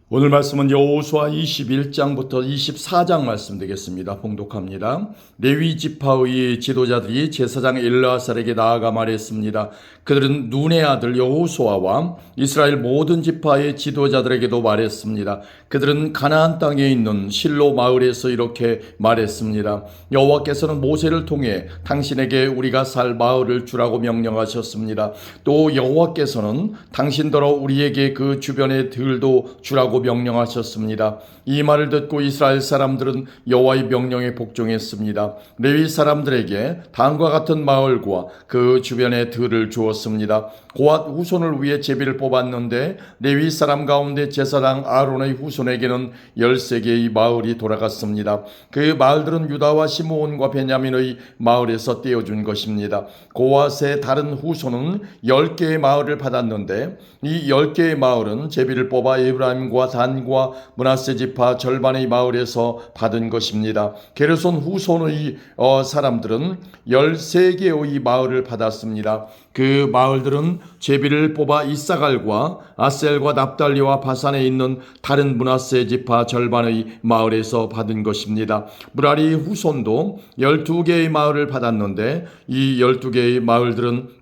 오늘 말씀은 여호수아 21장부터 24장 말씀 되겠습니다. 봉독합니다. 레위 지파의 지도자들이 제사장 엘르아살에게 나아가 말했습니다. 그들은 눈의 아들 여호수아와 이스라엘 모든 지파의 지도자들에게도 말했습니다. 그들은 가나안 땅에 있는 실로 마을에서 이렇게 말했습니다. 여호와께서는 모세를 통해 당신에게 우리가 살 마을을 주라고 명령하셨습니다. 또 여호와께서는 당신더러 우리에게 그 주변의 들도 주라고 명령하셨습니다. 이 말을 듣고 이스라엘 사람들은 여호와의 명령에 복종했습니다. 레위 사람들에게 다음과 같은 마을과 그 주변의 들을 주었습니다. 고앗 후손을 위해 제비를 뽑았는데 레위 사람 가운데 제사장 아론의 후손에게는 13개의 마을이 돌아갔습니다. 그 마을들은 유다와 시므온과 베냐민의 마을에서 떼어준 것입니다. 고앗의 다른 후손은 10개의 마을을 받았는데 이 10개의 마을은 제비를 뽑아 에브라임과 단과 므낫세 지파 절반의 마을에서 받은 것입니다. 게르손 후손의 사람들은 13개의 마을을 받았습니다. 그 마을들은 제비를 뽑아 이사갈과 아셀과 납달리와 바산에 있는 다른 므낫세 지파 절반의 마을에서 받은 것입니다. 므라리 후손도 12개의 마을을 받았는데 이 12개의 마을들은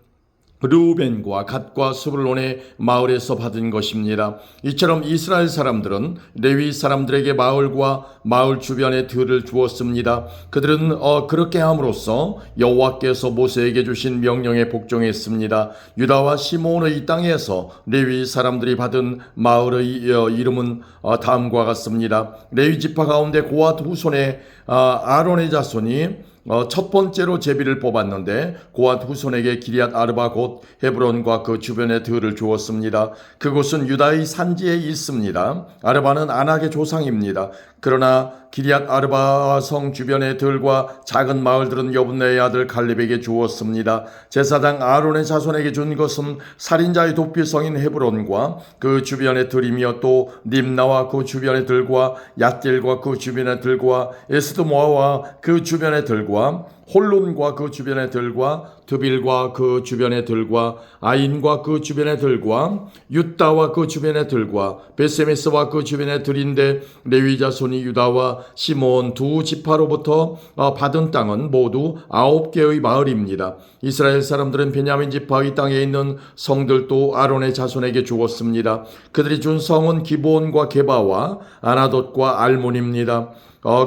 르우벤과 갓과 스불론의 마을에서 받은 것입니다. 이처럼 이스라엘 사람들은 레위 사람들에게 마을과 마을 주변의 들을 주었습니다. 그들은 그렇게 함으로써 여호와께서 모세에게 주신 명령에 복종했습니다. 유다와 시므온의 땅에서 레위 사람들이 받은 마을의 이름은 다음과 같습니다. 레위 지파 가운데 고앗 후손의 아론의 자손이 첫 번째로 제비를 뽑았는데 고앗 후손에게 기럇 아르바 곧 헤브론과 그 주변의 들을 주었습니다. 그곳은 유다의 산지에 있습니다. 아르바는 아낙의 조상입니다. 그러나 기럇 아르바 성 주변의 들과 작은 마을들은 여분네의 아들 갈렙에게 주었습니다. 제사장 아론의 자손에게 준 것은 살인자의 도피성인 헤브론과 그 주변의 들이며 또 림나와 그 주변의 들과 얏길과 그 주변의 들과 에스드모아와 그 주변의 들과 홀론과 그 주변의 들과 드빌과 그 주변의 들과 아인과 그 주변의 들과 윳다와 그 주변의 들과 베세메스와 그 주변의 들인데 레위 자손이 유다와 시므온 두 지파로부터 받은 땅은 모두 9개의 마을입니다. 이스라엘 사람들은 베냐민 지파의 땅에 있는 성들도 아론의 자손에게 주었습니다. 그들이 준 성은 기브온과 게바와 아나돗과 알몬입니다.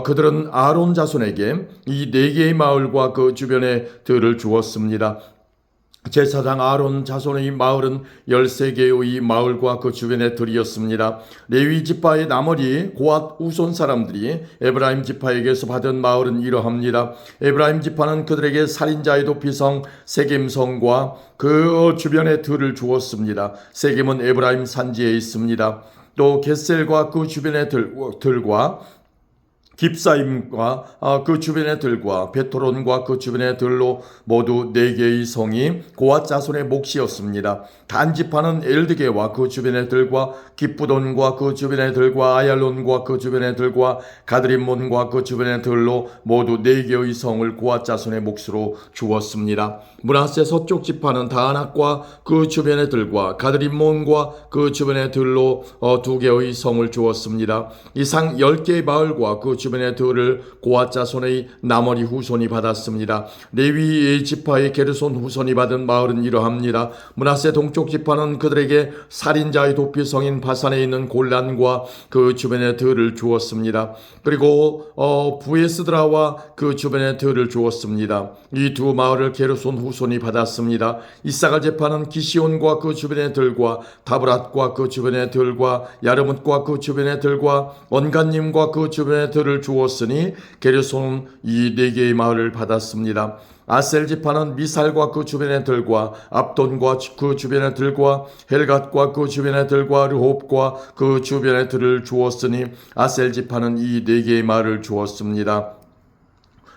그들은 아론 자손에게 이 4개의 마을과 그 주변의 들을 주었습니다. 제사장 아론 자손의 마을은 13개의 마을과 그 주변의 들이었습니다. 레위 지파의 나머지 고앗 후손 사람들이 에브라임 지파에게서 받은 마을은 이러합니다. 에브라임 지파는 그들에게 살인자의 도피성 세겜성과 그 주변의 들을 주었습니다. 세겜은 에브라임 산지에 있습니다. 또 겟셀과 그 주변의 들과 깁사임과 그 주변의 들과 베토론과 그 주변의 들로 모두 4개의 성이 고앗 자손의 몫이었습니다. 단 지파는 엘드게와 그 주변의 들과 기쁘돈과 그 주변의 들과 아얄론과 그 주변의 들과 가드림몬과 그 주변의 들로 모두 4개의 성을 고앗 자손의 몫으로 주었습니다. 므낫세 서쪽 지파는 다낙과 그 주변의 들과 가드림몬과 그 주변의 들로 2개의 성을 주었습니다. 이상 10개의 마을과 그 주변의 들을 고앗 자손의 나머지 후손이 받았습니다. 레위 지파의 게르손 후손이 받은 마을은 이러합니다. 므낫세 동쪽 지파는 그들에게 살인자의 도피성인 바산에 있는 골란과 그 주변의 들을 주었습니다. 그리고 부에스드라와 그 주변의 들을 주었습니다. 이 두 마을을 게르손 후손이 받았습니다. 이사갈 지파는 기시온과 그 주변의 들과 다브랏과 그 주변의 들과 야르뭇과 그 주변의 들과 언간님과 그 주변의 들을 주었으니 게르손은 이 4개의 마을을 받았습니다. 아셀 지파는 미살과 그 주변의 들과 압돈과 그 주변의 들과 헬갓과 그 주변의 들과 르홉과 그 주변의 들을 주었으니 아셀 지파는 이 4개의 마을을 주었습니다.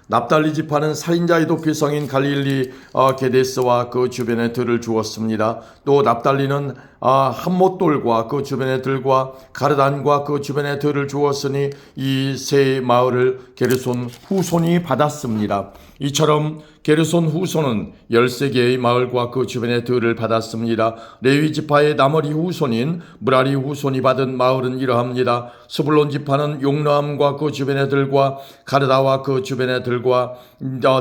납달리 지파는 살인자의 도피성인 갈릴리 게데스와 그 주변의 들을 주었습니다. 또 납달리는 함못돌과 그 주변의 들과 가르단과 그 주변의 들을 주었으니 이 세 마을을 게르손 후손이 받았습니다. 이처럼 게르손 후손은 13개의 마을과 그 주변의 들을 받았습니다. 레위 지파의 나머지 후손인 므라리 후손이 받은 마을은 이러합니다. 스불론 지파는 용노함과 그 주변의 들과 가르다와 그 주변의 들과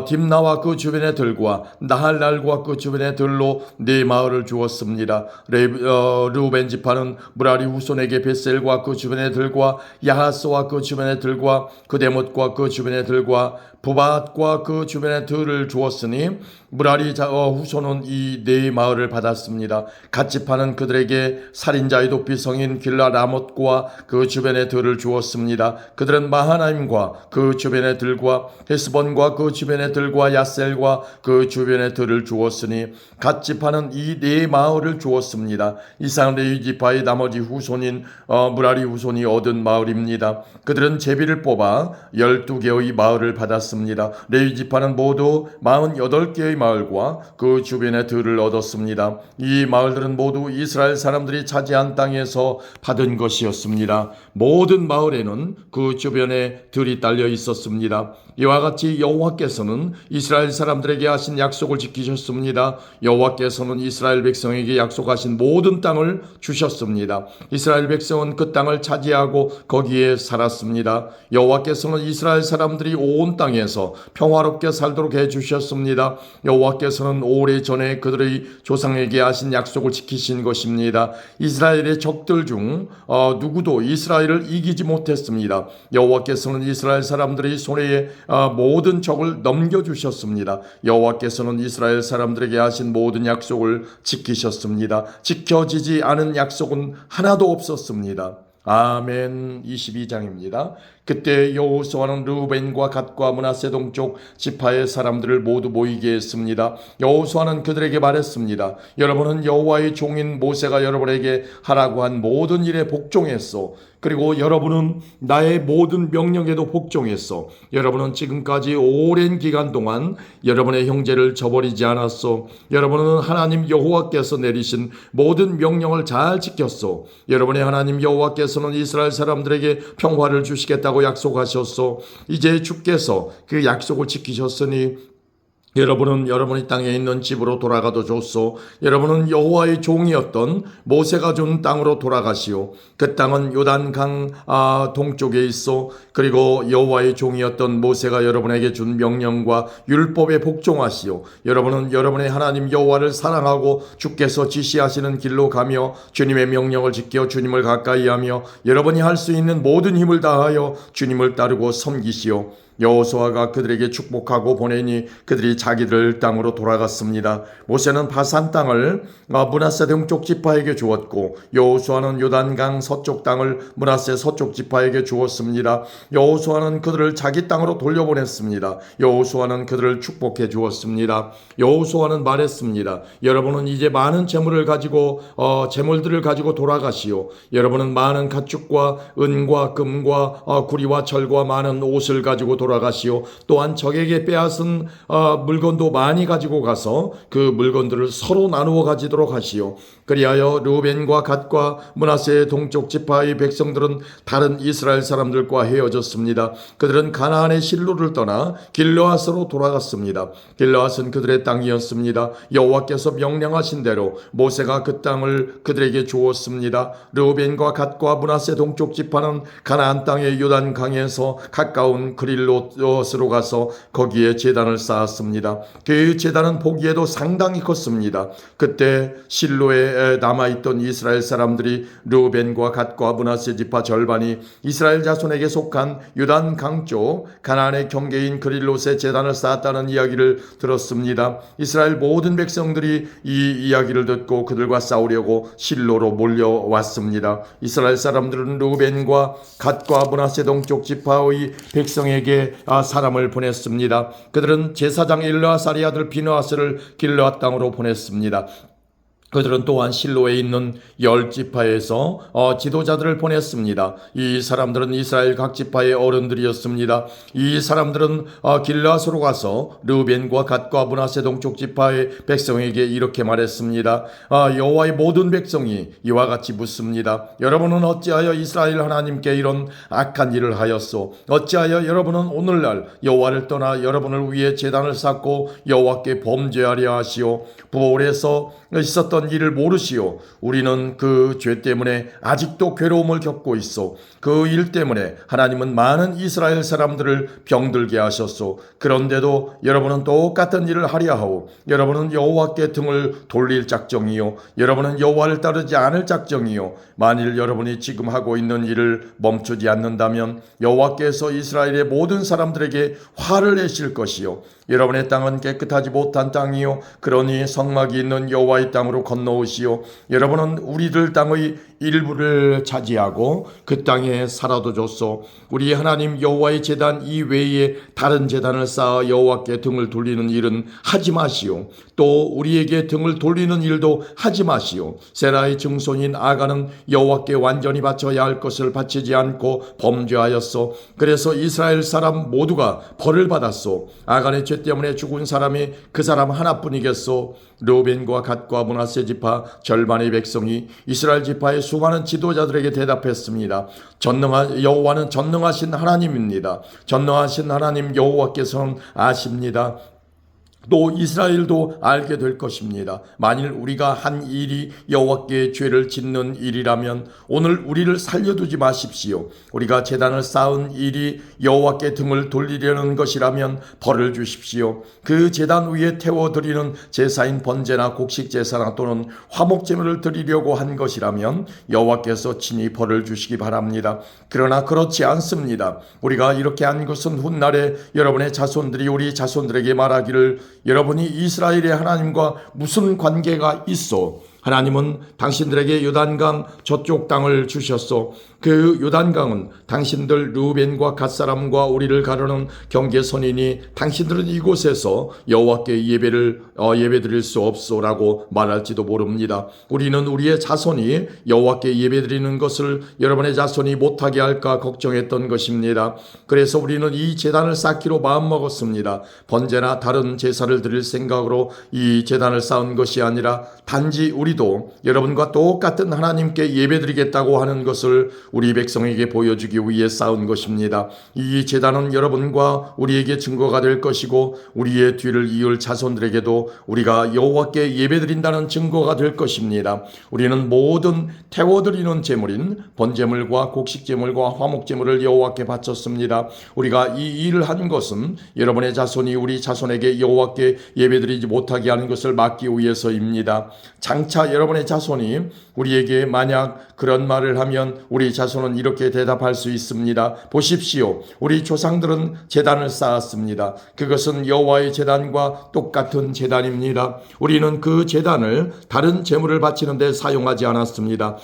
딥나와 그 주변의 들과 나할랄과 그 주변의 들로 네 마을을 주었습니다. 르우벤 지파는 므라리 후손에게 벳셀과 그 주변의 들과 야하스와 그 주변의 들과 그데못과 그 주변의 들과 부밧과 그 주변의 들을 주었으니 므라리 후손은 이 네 마을을 받았습니다. 갓 지파는 그들에게 살인자의 도피 성인 길라 라못과 그 주변의 들을 주었습니다. 그들은 마하나임과 그 주변의 들과 헤스본과 그 주변의 들과 야셀과 그 주변의 들을 주었으니 갓 지파는 이 네 마을을 주었습니다. 이상 레위 지파의 나머지 후손인 므라리 후손이 얻은 마을입니다. 그들은 제비를 뽑아 12개의 마을을 받았습니다. 레위 지파는 모두 48개의 마을과 그 주변의 들을 얻었습니다. 이 마을들은 모두 이스라엘 사람들이 차지한 땅에서 받은 것이었습니다. 모든 마을에는 그 주변에 들이 딸려 있었습니다. 이와 같이 여호와께서는 이스라엘 사람들에게 하신 약속을 지키셨습니다. 여호와께서는 이스라엘 백성에게 약속하신 모든 땅을 주셨습니다. 이스라엘 백성은 그 땅을 차지하고 거기에 살았습니다. 여호와께서는 이스라엘 사람들이 온 땅에서 평화롭게 살도록 해주셨습니다. 여호와께서는 오래전에 그들의 조상에게 하신 약속을 지키신 것입니다. 이스라엘의 적들 중 누구도 이스라엘을 이기지 못했습니다. 여호와께서는 이스라엘 사람들의 손에 모든 적을 넘겨주셨습니다. 여호와께서는 이스라엘 사람들에게 하신 모든 약속을 지키셨습니다. 지켜지지 않은 약속은 하나도 없었습니다. 아멘. 22장입니다. 그때 여호수아는 르우벤과 갓과 므낫세 동쪽 지파의 사람들을 모두 모이게 했습니다. 여호수아는 그들에게 말했습니다. 여러분은 여호와의 종인 모세가 여러분에게 하라고 한 모든 일에 복종했소. 그리고 여러분은 나의 모든 명령에도 복종했소. 여러분은 지금까지 오랜 기간 동안 여러분의 형제를 저버리지 않았소. 여러분은 하나님 여호와께서 내리신 모든 명령을 잘 지켰소. 여러분의 하나님 여호와께서는 이스라엘 사람들에게 평화를 주시겠다고 약속하셨소. 이제 주께서 그 약속을 지키셨으니 여러분은 여러분의 땅에 있는 집으로 돌아가도 좋소. 여러분은 여호와의 종이었던 모세가 준 땅으로 돌아가시오. 그 땅은 요단강 동쪽에 있어. 그리고 여호와의 종이었던 모세가 여러분에게 준 명령과 율법에 복종하시오. 여러분은 여러분의 하나님 여호와를 사랑하고 주께서 지시하시는 길로 가며 주님의 명령을 지켜 주님을 가까이하며 여러분이 할 수 있는 모든 힘을 다하여 주님을 따르고 섬기시오. 여호수아가 그들에게 축복하고 보내니 그들이 자기들 땅으로 돌아갔습니다. 모세는 바산 땅을 므낫세 동쪽 지파에게 주었고 여호수아는 요단강 서쪽 땅을 므낫세 서쪽 지파에게 주었습니다. 여호수아는 그들을 자기 땅으로 돌려보냈습니다. 여호수아는 그들을 축복해 주었습니다. 여호수아는 말했습니다. 여러분은 이제 많은 재물들을 가지고 돌아가시오. 여러분은 많은 가축과 은과 금과 구리와 철과 많은 옷을 가지고 돌아가시오. 또한 적에게 빼앗은 물건도 많이 가지고 가서 그 물건들을 서로 나누어 가지도록 하시오. 그리하여 르우벤과 갓과 므낫세 동쪽 지파의 백성들은 다른 이스라엘 사람들과 헤어졌습니다. 그들은 가나안의 실로를 떠나 길르앗으로 돌아갔습니다. 길르앗은 그들의 땅이었습니다. 여호와께서 명령하신 대로 모세가 그 땅을 그들에게 주었습니다. 르우벤과 갓과 므낫세 동쪽 지파는 가나안 땅의 요단강에서 가까운 그릴롯으로 가서 거기에 제단을 쌓았습니다. 그 제단은 보기에도 상당히 컸습니다. 그때 실로에 남아있던 이스라엘 사람들이 르우벤과 갓과 므낫세 지파 절반이 이스라엘 자손에게 속한 요단강 쪽 가나안의 경계인 그릴롯에 제단을 쌓았다는 이야기를 들었습니다. 이스라엘 모든 백성들이 이 이야기를 듣고 그들과 싸우려고 실로로 몰려왔습니다. 이스라엘 사람들은 르우벤과 갓과 므낫세 동쪽 지파의 백성에게 사람을 보냈습니다. 그들은 제사장 엘르아살의 아들 비느하스를 길르앗 땅으로 보냈습니다. 그들은 또한 실로에 있는 10지파에서 지도자들을 보냈습니다. 이 사람들은 이스라엘 각 지파의 어른들이었습니다. 이 사람들은 길라스로 가서 르벤과 갓과 므낫세 동쪽 지파의 백성에게 이렇게 말했습니다. 여호와의 모든 백성이 이와 같이 묻습니다. 여러분은 어찌하여 이스라엘 하나님께 이런 악한 일을 하였소? 어찌하여 여러분은 오늘날 여호와를 떠나 여러분을 위해 제단을 쌓고 여호와께 범죄하려 하시오? 부올에서 있었던 일을 모르시오. 우리는 그 죄 때문에 아직도 괴로움을 겪고 있어. 그 일 때문에 하나님은 많은 이스라엘 사람들을 병들게 하셨소. 그런데도 여러분은 똑같은 일을 하려 하오. 여러분은 여호와께 등을 돌릴 작정이요, 여러분은 여호와를 따르지 않을 작정이요. 만일 여러분이 지금 하고 있는 일을 멈추지 않는다면 여호와께서 이스라엘의 모든 사람들에게 화를 내실 것이요, 여러분의 땅은 깨끗하지 못한 땅이요, 그러니 성막이 있는 여호와의 땅으로 건너오시오. 여러분은 우리들 땅의 일부를 차지하고 그 땅에 살아도 줬소. 우리 하나님 여호와의 제단 이외에 다른 제단을 쌓아 여호와께 등을 돌리는 일은 하지 마시오. 또 우리에게 등을 돌리는 일도 하지 마시오. 세라의 증손인 아가는 여호와께 완전히 바쳐야 할 것을 바치지 않고 범죄하였소. 그래서 이스라엘 사람 모두가 벌을 받았소. 아간의 죄 때문에 죽은 사람이 그 사람 하나뿐이겠소. 르벤과 갓과 므낫세 지파 절반의 백성이 이스라엘 지파의 수많은 지도자들에게 대답했습니다. 여호와는 전능하신 하나님입니다. 전능하신 하나님 여호와께서는 아십니다. 또 이스라엘도 알게 될 것입니다. 만일 우리가 한 일이 여호와께 죄를 짓는 일이라면 오늘 우리를 살려두지 마십시오. 우리가 제단을 쌓은 일이 여호와께 등을 돌리려는 것이라면 벌을 주십시오. 그 제단 위에 태워드리는 제사인 번제나 곡식 제사나 또는 화목 제물을 드리려고 한 것이라면 여호와께서 친히 벌을 주시기 바랍니다. 그러나 그렇지 않습니다. 우리가 이렇게 한 것은 훗날에 여러분의 자손들이 우리 자손들에게 말하기를 여러분이 이스라엘의 하나님과 무슨 관계가 있어? 하나님은 당신들에게 요단강 저쪽 땅을 주셨소. 그 요단강은 당신들 르벤과 갓사람과 우리를 가르는 경계선이니 당신들은 이곳에서 여호와께 예배드릴 수 없소라고 말할지도 모릅니다. 우리는 우리의 자손이 여호와께 예배드리는 것을 여러분의 자손이 못하게 할까 걱정했던 것입니다. 그래서 우리는 이 제단을 쌓기로 마음먹었습니다. 번제나 다른 제사를 드릴 생각으로 이 제단을 쌓은 것이 아니라 단지 우리도 여러분과 똑같은 하나님께 예배드리겠다고 하는 것을 우리 백성에게 보여주기 위해 쌓은 것입니다. 이 제단은 여러분과 우리에게 증거가 될 것이고 우리의 뒤를 이을 자손들에게도 우리가 여호와께 예배드린다는 증거가 될 것입니다. 우리는 모든 태워드리는 제물인 번제물과 곡식제물과 화목제물을 여호와께 바쳤습니다. 우리가 이 일을 한 것은 여러분의 자손이 우리 자손에게 여호와께 예배드리지 못하게 하는 것을 막기 위해서입니다. 장차 여러분의 자손이 우리에게 만약 그런 말을 하면 우리 자손은 이렇게 대답할 수 있습니다. 보십시오. 우리 조상들은 제단을 쌓았습니다. 그것은 여호와의 제단과 똑같은 제단입니다. 우리는 그 제단을 다른 제물을 바치는 데 사용하지 않았습니다.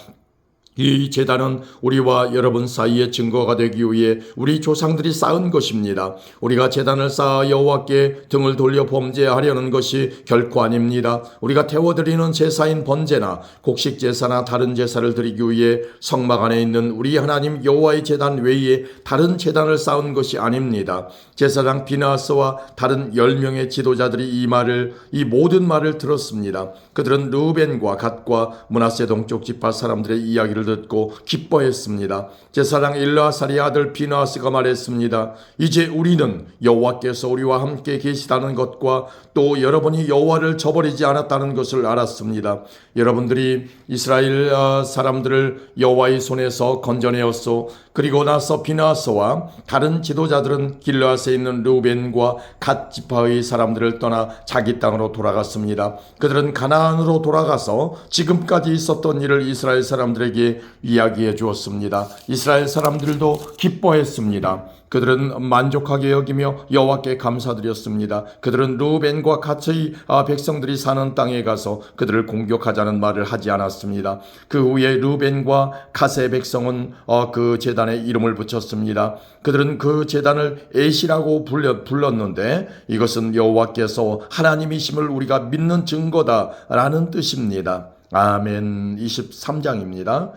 이 제단은 우리와 여러분 사이의 증거가 되기 위해 우리 조상들이 쌓은 것입니다. 우리가 제단을 쌓아 여호와께 등을 돌려 범죄하려는 것이 결코 아닙니다. 우리가 태워드리는 제사인 번제나 곡식 제사나 다른 제사를 드리기 위해 성막 안에 있는 우리 하나님 여호와의 제단 외에 다른 제단을 쌓은 것이 아닙니다. 제사장 비나스와 다른 10명의 지도자들이 이 모든 말을 들었습니다. 그들은 르벤과 갓과 므낫세 동쪽 지파 사람들의 이야기를 듣고 기뻐했습니다. 제사장 엘르아살의 아들 비나스가 말했습니다. 이제 우리는 여호와께서 우리와 함께 계시다는 것과 또 여러분이 여호와를 저버리지 않았다는 것을 알았습니다. 여러분들이 이스라엘 사람들을 여호와의 손에서 건져내었소. 그리고 나서 비나스와 다른 지도자들은 길르앗에 있는 르벤과 갓 지파의 사람들을 떠나 자기 땅으로 돌아갔습니다. 그들은 가나안으로 돌아가서 지금까지 있었던 일을 이스라엘 사람들에게 이야기해 주었습니다. 이스라엘 사람들도 기뻐했습니다. 그들은 만족하게 여기며 여호와께 감사드렸습니다. 그들은 르벤과 갓의 백성들이 사는 땅에 가서 그들을 공격하자는 말을 하지 않았습니다. 그 후에 르벤과 갓의 백성은 그 제단에 이름을 붙였습니다. 그들은 그 제단을 에시라고 불렀는데 이것은 여호와께서 하나님이심을 우리가 믿는 증거다라는 뜻입니다. 아멘. 23장입니다.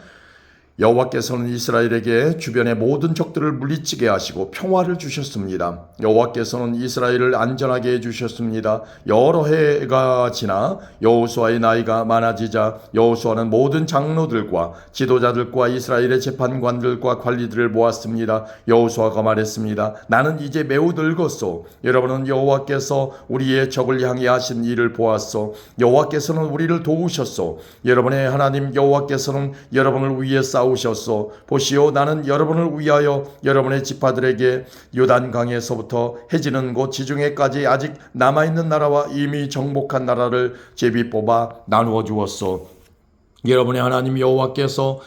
여호와께서는 이스라엘에게 주변의 모든 적들을 물리치게 하시고 평화를 주셨습니다. 여호와께서는 이스라엘을 안전하게 해주셨습니다. 여러 해가 지나 여호수아의 나이가 많아지자 여호수아는 모든 장로들과 지도자들과 이스라엘의 재판관들과 관리들을 모았습니다. 여호수아가 말했습니다. 나는 이제 매우 늙었소. 여러분은 여호와께서 우리의 적을 향해 하신 일을 보았소. 여호와께서는 우리를 도우셨소. 여러분의 하나님 여호와께서는 여러분을 위해 싸우셨소. 보시오, 나는 여러분을 위하여 여러분의 지파들에게 요단강에서부터 해지는 곳 지중해까지 아직 남아있는 나라와 이미 정복한 나라를 제비 뽑아 나누어 주었소. 여러분의 하나님 여호와께서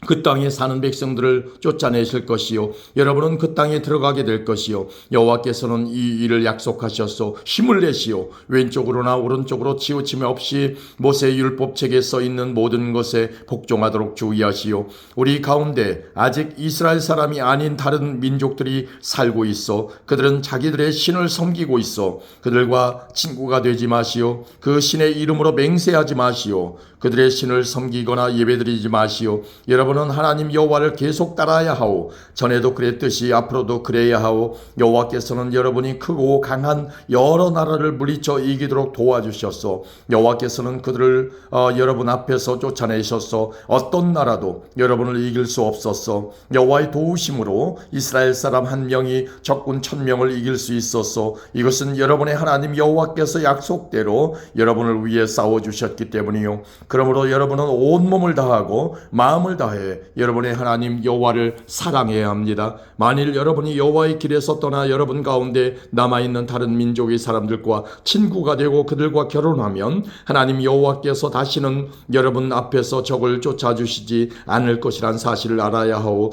그 땅에 사는 백성들을 쫓아내실 것이요, 여러분은 그 땅에 들어가게 될 것이요, 여호와께서는 이 일을 약속하셨소. 힘을 내시오. 왼쪽으로나 오른쪽으로 치우침이 없이 모세의 율법책에 써있는 모든 것에 복종하도록 주의하시오. 우리 가운데 아직 이스라엘 사람이 아닌 다른 민족들이 살고 있어. 그들은 자기들의 신을 섬기고 있어. 그들과 친구가 되지 마시오. 그 신의 이름으로 맹세하지 마시오. 그들의 신을 섬기거나 예배드리지 마시오. 여러분은 하나님 여호와를 계속 따라야 하오. 전에도 그랬듯이 앞으로도 그래야 하오. 여호와께서는 여러분이 크고 강한 여러 나라를 물리쳐 이기도록 도와주셨소. 여호와께서는 그들을 여러분 앞에서 쫓아내셨소. 어떤 나라도 여러분을 이길 수 없었소. 여호와의 도우심으로 이스라엘 사람 한 명이 적군 1000명을 이길 수 있었소. 이것은 여러분의 하나님 여호와께서 약속대로 여러분을 위해 싸워주셨기 때문이요. 그러므로 여러분은 온몸을 다하고 마음을 다해 여러분의 하나님 여호와를 사랑해야 합니다. 만일 여러분이 여호와의 길에서 떠나 여러분 가운데 남아있는 다른 민족의 사람들과 친구가 되고 그들과 결혼하면 하나님 여호와께서 다시는 여러분 앞에서 적을 쫓아주시지 않을 것이란 사실을 알아야 하오.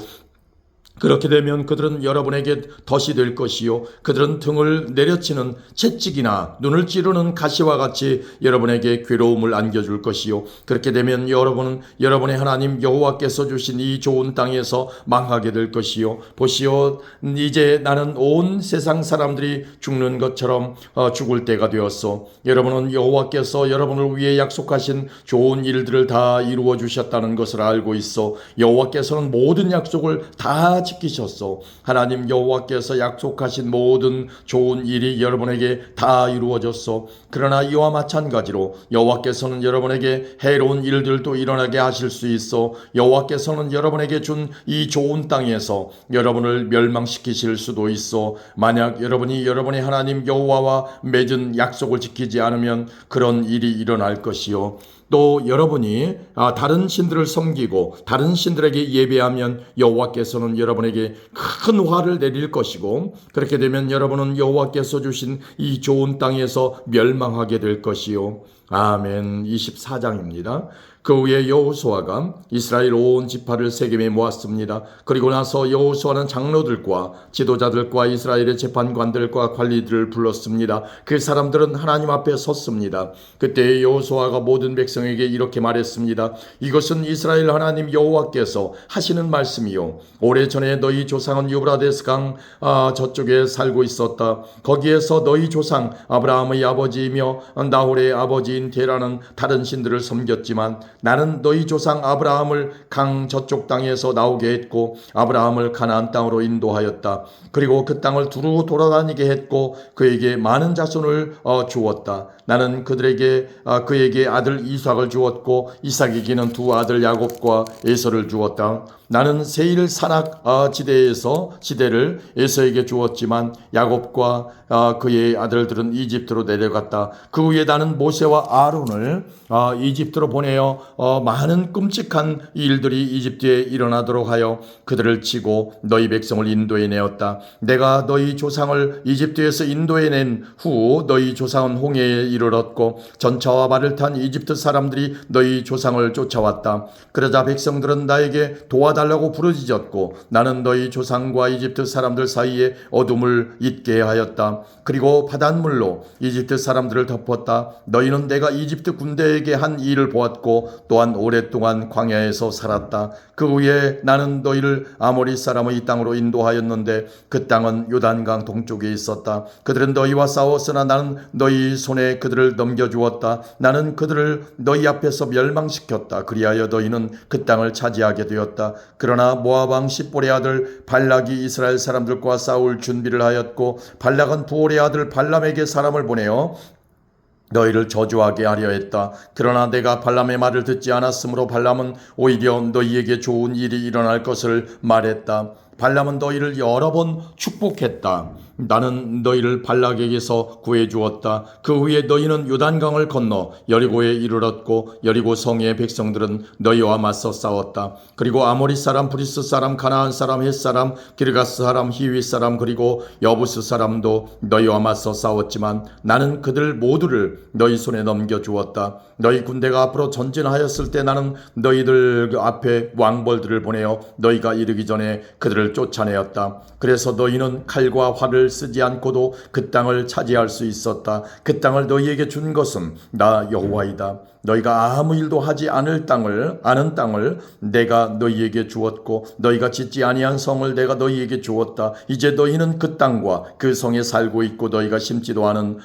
그렇게 되면 그들은 여러분에게 덫이 될 것이요, 그들은 등을 내려치는 채찍이나 눈을 찌르는 가시와 같이 여러분에게 괴로움을 안겨줄 것이요, 그렇게 되면 여러분은 여러분의 하나님 여호와께서 주신 이 좋은 땅에서 망하게 될 것이요. 보시오, 이제 나는 온 세상 사람들이 죽는 것처럼 죽을 때가 되었소. 여러분은 여호와께서 여러분을 위해 약속하신 좋은 일들을 다 이루어 주셨다는 것을 알고 있어. 여호와께서는 모든 약속을 다 지키셨소. 하나님 여호와께서 약속하신 모든 좋은 일이 여러분에게 다 이루어졌소. 그러나 이와 마찬가지로 여호와께서는 여러분에게 해로운 일들도 일어나게 하실 수 있어. 여호와께서는 여러분에게 준 이 좋은 땅에서 여러분을 멸망시키실 수도 있어. 만약 여러분이 여러분의 하나님 여호와와 맺은 약속을 지키지 않으면 그런 일이 일어날 것이요. 또 여러분이 다른 신들을 섬기고 다른 신들에게 예배하면 여호와께서는 여러분에게 큰 화를 내릴 것이고, 그렇게 되면 여러분은 여호와께서 주신 이 좋은 땅에서 멸망하게 될 것이요. 아멘. 24장입니다. 그 후에 여호수아가 이스라엘 온 지파를 세겜에 모았습니다. 그리고 나서 여호수아는 장로들과 지도자들과 이스라엘의 재판관들과 관리들을 불렀습니다. 그 사람들은 하나님 앞에 섰습니다. 그때 여호수아가 모든 백성에게 이렇게 말했습니다. 이것은 이스라엘 하나님 여호와께서 하시는 말씀이요, 오래전에 너희 조상은 유브라데스 강 저쪽에 살고 있었다. 거기에서 너희 조상 아브라함의 아버지이며 나홀의 아버지인 데라는 다른 신들을 섬겼지만 나는 너희 조상 아브라함을 강 저쪽 땅에서 나오게 했고 아브라함을 가나안 땅으로 인도하였다. 그리고 그 땅을 두루 돌아다니게 했고 그에게 많은 자손을 주었다. 나는 그에게 아들 이삭을 주었고 이삭에게는 두 아들 야곱과 에서를 주었다. 나는 세일 산악 지대를 에서에게 주었지만 야곱과 그의 아들들은 이집트로 내려갔다. 그 후에 나는 모세와 아론을 이집트로 보내어 많은 끔찍한 일들이 이집트에 일어나도록 하여 그들을 치고 너희 백성을 인도해 내었다. 내가 너희 조상을 이집트에서 인도해 낸 후 너희 조상은 홍해에 이르렀고 전차와 말을 탄 이집트 사람들이 너희 조상을 쫓아왔다. 그러자 백성들은 나에게 도와달라고 부르짖었고 나는 너희 조상과 이집트 사람들 사이에 어둠을 있게 하였다. 그리고 바닷물로 이집트 사람들을 덮었다. 너희는 내가 이집트 군대에게 한 일을 보았고 또한 오랫동안 광야에서 살았다. 그 후에 나는 너희를 아모리 사람의 땅으로 인도하였는데 그 땅은 요단강 동쪽에 있었다. 그들은 너희와 싸웠으나 나는 너희 손에 그들을 넘겨주었다. 나는 그들을 너희 앞에서 멸망시켰다. 그리하여 너희는 그 땅을 차지하게 되었다. 그러나 모압 왕 십볼의 아들 발락이 이스라엘 사람들과 싸울 준비를 하였고 발락은 부올의 아들 발람에게 사람을 보내어 너희를 저주하게 하려 했다. 그러나 내가 발람의 말을 듣지 않았으므로 발람은 오히려 너희에게 좋은 일이 일어날 것을 말했다. 발람은 너희를 여러 번 축복했다. 나는 너희를 발락에게서 구해주었다. 그 후에 너희는 요단강을 건너 여리고에 이르렀고 여리고 성의 백성들은 너희와 맞서 싸웠다. 그리고 아모리 사람, 브리스 사람, 가나안 사람, 헷 사람, 기르가스 사람, 히위 사람, 그리고 여부스 사람도 너희와 맞서 싸웠지만 나는 그들 모두를 너희 손에 넘겨주었다. 너희 군대가 앞으로 전진하였을 때 나는 너희들 앞에 왕벌들을 보내어 너희가 이르기 전에 그들을 쫓아내었다. 그래서 너희는 칼과 활을 쓰지 않고도 그 땅을 차지할 수 있었다. 그 땅을 너희에게 준 것은 나 여호와이다. 너희가 아무 일도 하지 않은 땅을 내가 너희에게 주었고 너희가 짓지 아니한 성을 내가 너희에게 주었다. 이제 너희는 그 땅과 그 성에 살고 있고 너희가 심지도 않은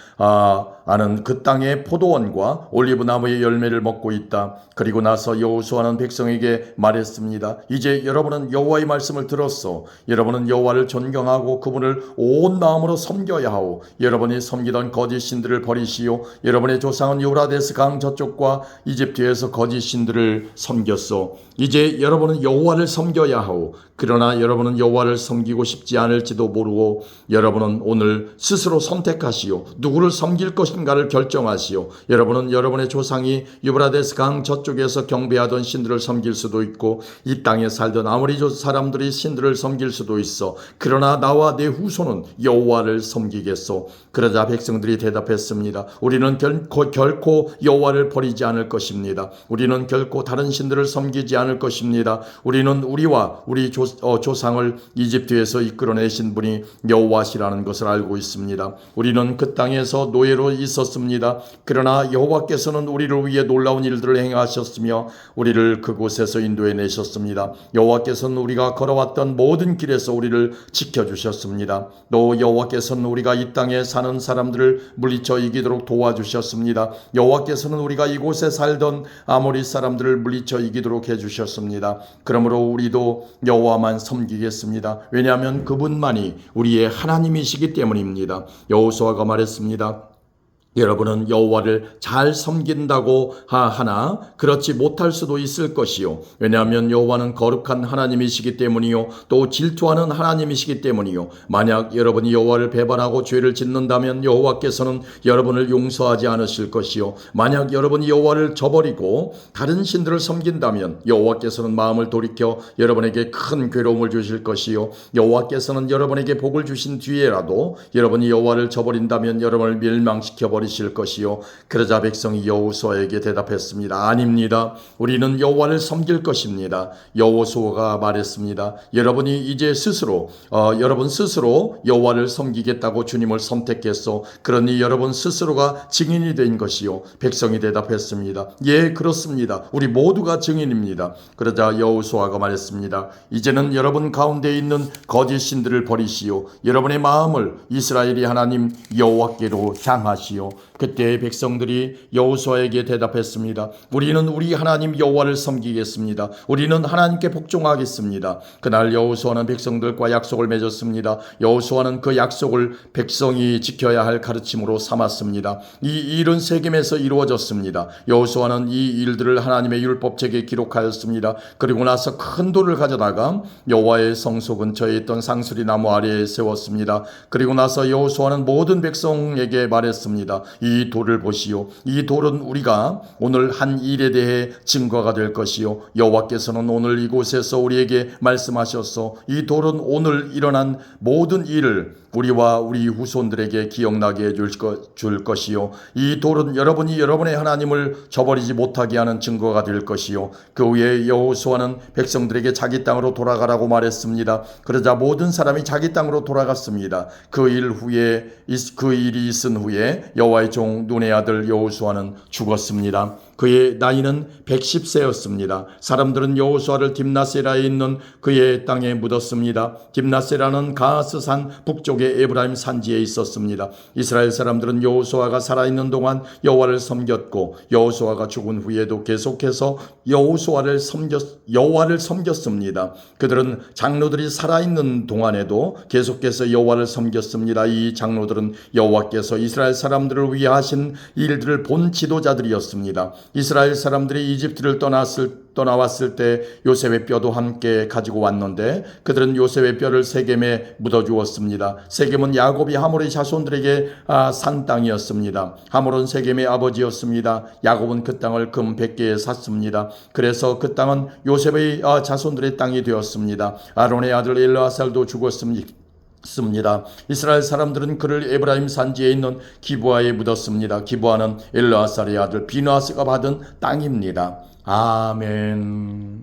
그 땅의 포도원과 올리브나무의 열매를 먹고 있다. 그리고 나서 여호수아는 백성에게 말했습니다. 이제 여러분은 여호와의 말씀을 들었소. 여러분은 여호와를 존경하고 그분을 온 마음으로 섬겨야 하오. 여러분이 섬기던 거짓 신들을 버리시오. 여러분의 조상은 유브라데스 강 저쪽과 이집트에서 거짓 신들을 섬겼소. 이제 여러분은 여호와를 섬겨야 하오. 그러나 여러분은 여호와를 섬기고 싶지 않을지도 모르고 여러분은 오늘 스스로 선택하시오. 누구를 섬길 것인가를 결정하시오. 여러분은 여러분의 조상이 유브라데스 강 저쪽에서 경배하던 신들을 섬길 수도 있고 이 땅에 살던 아모리 사람들이 신들을 섬길 수도 있어. 그러나 나와 내 후손은 여호와를 섬기겠소. 그러자 백성들이 대답했습니다. 우리는 결코 여호와를 버리지 않을 것입니다. 우리는 결코 다른 신들을 섬기지 않을 것입니다. 우리는 우리와 우리 조상을 이집트에서 이끌어내신 분이 여호와시라는 것을 알고 있습니다. 우리는 그 땅에서 노예로 있었습니다. 그러나 여호와께서는 우리를 위해 놀라운 일들을 행하셨으며 우리를 그곳에서 인도해 내셨습니다. 여호와께서는 우리가 걸어왔던 모든 길에서 우리를 지켜주셨습니다. 또 여호와께서는 우리가 이 땅에 사는 사람들을 물리쳐 이기도록 도와주셨습니다. 여호와께서는 우리가 이곳에 살던 아모리 사람들을 물리쳐 이기도록 해주셨습니다. 그러므로 우리도 여호와만 섬기겠습니다. 왜냐하면 그분만이 우리의 하나님이시기 때문입니다. 여호수아가 말했습니다. 여러분은 여호와를 잘 섬긴다고 하나 그렇지 못할 수도 있을 것이요. 왜냐하면 여호와는 거룩한 하나님이시기 때문이요. 또 질투하는 하나님이시기 때문이요. 만약 여러분이 여호와를 배반하고 죄를 짓는다면 여호와께서는 여러분을 용서하지 않으실 것이요. 만약 여러분이 여호와를 저버리고 다른 신들을 섬긴다면 여호와께서는 마음을 돌이켜 여러분에게 큰 괴로움을 주실 것이요. 여호와께서는 여러분에게 복을 주신 뒤에라도 여러분이 여호와를 저버린다면 여러분을 멸망시켜 버리실 것이요. 그러자 백성이 여호수아에게 대답했습니다. 아닙니다. 우리는 여호와를 섬길 것입니다. 여호수아가 말했습니다. 여러분이 이제 여러분 스스로 여호와를 섬기겠다고 주님을 선택했소. 그러니 여러분 스스로가 증인이 된 것이요. 백성이 대답했습니다. 예, 그렇습니다. 우리 모두가 증인입니다. 그러자 여호수아가 말했습니다. 이제는 여러분 가운데 있는 거짓 신들을 버리시오. 여러분의 마음을 이스라엘의 하나님 여호와께로 향하시오. 그때 백성들이 여호수아에게 대답했습니다. 우리는 우리 하나님 여호와를 섬기겠습니다. 우리는 하나님께 복종하겠습니다. 그날 여호수아는 백성들과 약속을 맺었습니다. 여호수아는 그 약속을 백성이 지켜야 할 가르침으로 삼았습니다. 이 일은 세겜에서 이루어졌습니다. 여호수아는 이 일들을 하나님의 율법책에 기록하였습니다. 그리고 나서 큰 돌을 가져다가 여호와의 성소 근처에 있던 상수리 나무 아래에 세웠습니다. 그리고 나서 여호수아는 모든 백성에게 말했습니다. 이 돌을 보시오. 이 돌은 우리가 오늘 한 일에 대해 증거가 될 것이요. 여호와께서는 오늘 이곳에서 우리에게 말씀하셨소. 이 돌은 오늘 일어난 모든 일을 우리와 우리 후손들에게 기억나게 해줄 것이요. 이 돌은 여러분이 여러분의 하나님을 저버리지 못하게 하는 증거가 될 것이요. 그 후에 여호수아는 백성들에게 자기 땅으로 돌아가라고 말했습니다. 그러자 모든 사람이 자기 땅으로 돌아갔습니다. 그 일이 있은 후에 여호와의 종 눈의 아들 여호수아는 죽었습니다. 그의 나이는 110세였습니다. 사람들은 여호수아를 딥나세라에 있는 그의 땅에 묻었습니다. 딥나세라는 가스산 북쪽의 에브라임 산지에 있었습니다. 이스라엘 사람들은 여호수아가 살아있는 동안 여호와를 섬겼고 여호수아가 죽은 후에도 계속해서 여호와를 섬겼습니다. 그들은 장로들이 살아있는 동안에도 계속해서 여호와를 섬겼습니다. 이 장로들은 여호와께서 이스라엘 사람들을 위해 하신 일들을 본 지도자들이었습니다. 이스라엘 사람들이 이집트를 떠나왔을 때 요셉의 뼈도 함께 가지고 왔는데 그들은 요셉의 뼈를 세겜에 묻어주었습니다. 세겜은 야곱이 하몰의 자손들에게 산 땅이었습니다. 하몰은 세겜의 아버지였습니다. 야곱은 그 땅을 금 100개에 샀습니다. 그래서 그 땅은 요셉의 자손들의 땅이 되었습니다. 아론의 아들 엘르아살도 죽었습니다. 이스라엘 사람들은 그를 에브라임 산지에 있는 기브아에 묻었습니다. 기브아는 엘르아살의 아들 비느하스가 받은 땅입니다. 아멘.